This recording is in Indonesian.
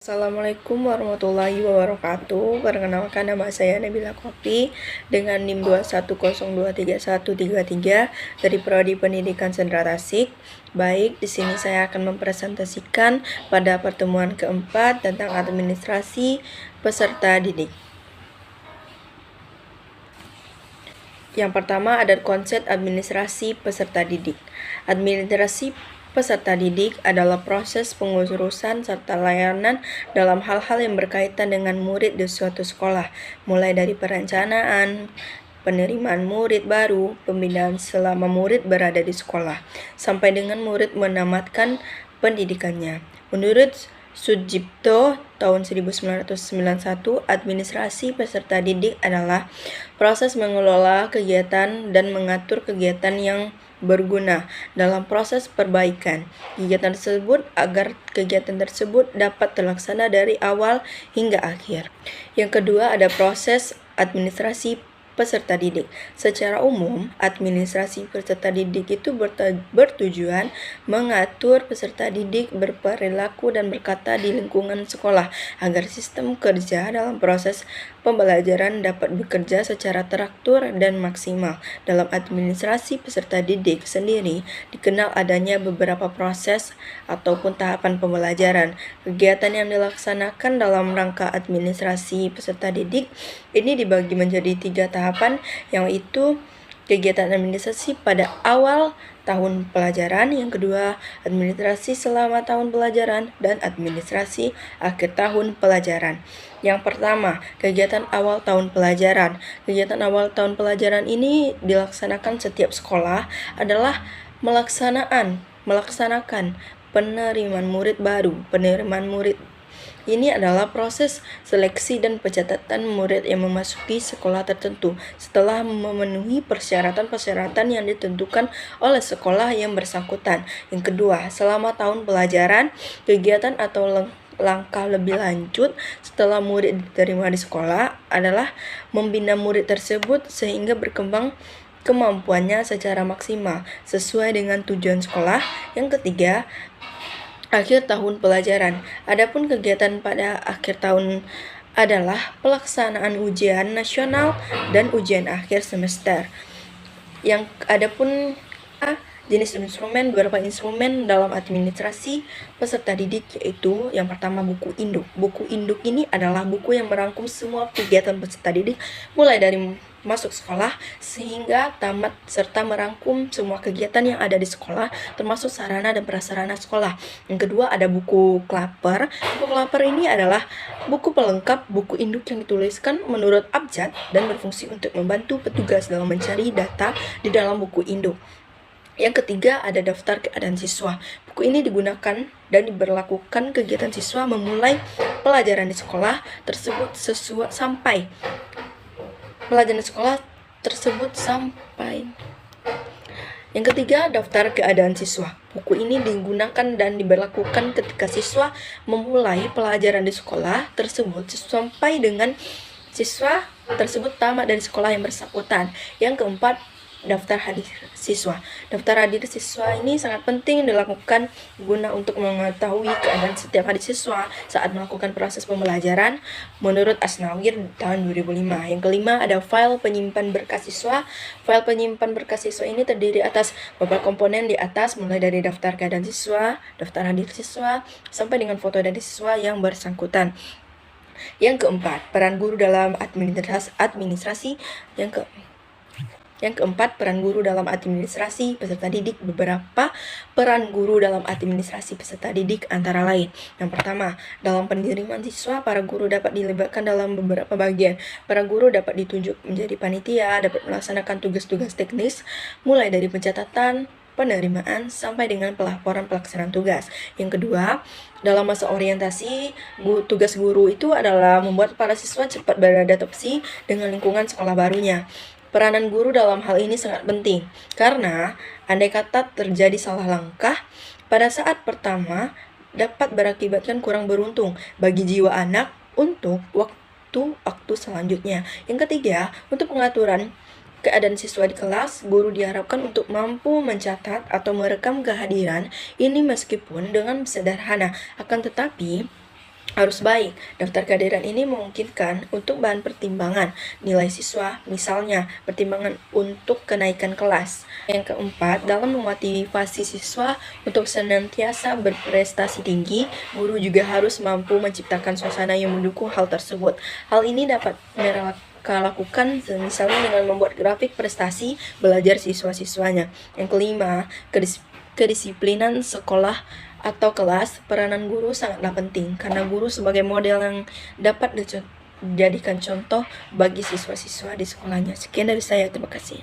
Assalamualaikum warahmatullahi wabarakatuh. Perkenalkan, nama saya Nabila Kopi dengan NIM 210231333 dari Prodi Pendidikan Sendra Tasik. Baik, di sini saya akan mempresentasikan pada pertemuan keempat tentang administrasi peserta didik. Yang pertama ada konsep administrasi peserta didik. Administrasi peserta didik adalah proses pengurusan serta layanan dalam hal-hal yang berkaitan dengan murid di suatu sekolah, mulai dari perencanaan, penerimaan murid baru, pembinaan selama murid berada di sekolah, sampai dengan murid menamatkan pendidikannya. Menurut Sujipto tahun 1991, administrasi peserta didik adalah proses mengelola kegiatan dan mengatur kegiatan yang berguna dalam proses perbaikan kegiatan tersebut agar kegiatan tersebut dapat terlaksana dari awal hingga akhir. Yang kedua ada proses administrasi peserta didik. Secara umum, administrasi peserta didik itu bertujuan mengatur peserta didik berperilaku dan berkata di lingkungan sekolah agar sistem kerja dalam proses pembelajaran dapat bekerja secara teratur dan maksimal. Dalam administrasi peserta didik sendiri dikenal adanya beberapa proses ataupun tahapan pembelajaran. Kegiatan yang dilaksanakan dalam rangka administrasi peserta didik ini dibagi menjadi 3 tahapan, yaitu kegiatan administrasi pada awal tahun pelajaran, yang kedua administrasi selama tahun pelajaran, dan administrasi akhir tahun pelajaran. Yang pertama, kegiatan awal tahun pelajaran. Kegiatan awal tahun pelajaran ini dilaksanakan setiap sekolah adalah melaksanakan penerimaan murid baru. Penerimaan murid ini adalah proses seleksi dan pencatatan murid yang memasuki sekolah tertentu setelah memenuhi persyaratan-persyaratan yang ditentukan oleh sekolah yang bersangkutan. Yang kedua, selama tahun pelajaran, kegiatan atau langkah lebih lanjut setelah murid diterima di sekolah adalah membina murid tersebut sehingga berkembang kemampuannya secara maksimal sesuai dengan tujuan sekolah. Yang ketiga, akhir tahun pelajaran. Adapun kegiatan pada akhir tahun adalah pelaksanaan ujian nasional dan ujian akhir semester. Yang adapun jenis instrumen, beberapa instrumen dalam administrasi peserta didik, yaitu yang pertama buku induk. Buku induk ini adalah buku yang merangkum semua kegiatan peserta didik mulai dari masuk sekolah sehingga tamat, serta merangkum semua kegiatan yang ada di sekolah termasuk sarana dan prasarana sekolah. Yang kedua ada buku klaper. Buku klaper ini adalah buku pelengkap buku induk yang dituliskan menurut abjad dan berfungsi untuk membantu petugas dalam mencari data di dalam buku induk. Yang ketiga ada daftar keadaan siswa. Buku ini digunakan dan diberlakukan kegiatan siswa memulai pelajaran di sekolah tersebut sampai Yang ketiga, daftar keadaan siswa. Buku ini digunakan dan diberlakukan ketika siswa memulai pelajaran di sekolah tersebut sampai dengan siswa tersebut tamat dari sekolah yang bersangkutan. Yang keempat, daftar hadir siswa. Daftar hadir siswa ini sangat penting dilakukan guna untuk mengetahui keadaan setiap hadir siswa saat melakukan proses pembelajaran menurut Asnawir tahun 2005. Yang kelima ada file penyimpan berkas siswa. File penyimpan berkas siswa ini terdiri atas beberapa komponen di atas, mulai dari daftar keadaan siswa, daftar hadir siswa, sampai dengan foto dari siswa yang bersangkutan. Yang keempat, peran guru dalam administrasi. Yang keempat, peran guru dalam administrasi peserta didik. Beberapa peran guru dalam administrasi peserta didik antara lain. Yang pertama, dalam penerimaan siswa, para guru dapat dilibatkan dalam beberapa bagian. Para guru dapat ditunjuk menjadi panitia, dapat melaksanakan tugas-tugas teknis, mulai dari pencatatan, penerimaan, sampai dengan pelaporan pelaksanaan tugas. Yang kedua, dalam masa orientasi, tugas guru itu adalah membuat para siswa cepat beradaptasi dengan lingkungan sekolah barunya. Peranan guru dalam hal ini sangat penting, karena andai kata terjadi salah langkah pada saat pertama dapat berakibatkan kurang beruntung bagi jiwa anak untuk waktu selanjutnya. Yang ketiga, untuk pengaturan keadaan siswa di kelas, guru diharapkan untuk mampu mencatat atau merekam kehadiran ini meskipun dengan sederhana, akan tetapi harus baik. Daftar kehadiran ini memungkinkan untuk bahan pertimbangan nilai siswa, misalnya pertimbangan untuk kenaikan kelas. Yang keempat, dalam memotivasi siswa untuk senantiasa berprestasi tinggi, guru juga harus mampu menciptakan suasana yang mendukung hal tersebut. Hal ini dapat lakukan misalnya dengan membuat grafik prestasi belajar siswa-siswanya. Yang kelima, kedisiplinan sekolah atau kelas. Peranan guru sangatlah penting karena guru sebagai model yang dapat dijadikan contoh bagi siswa-siswa di sekolahnya. Sekian dari saya, terima kasih.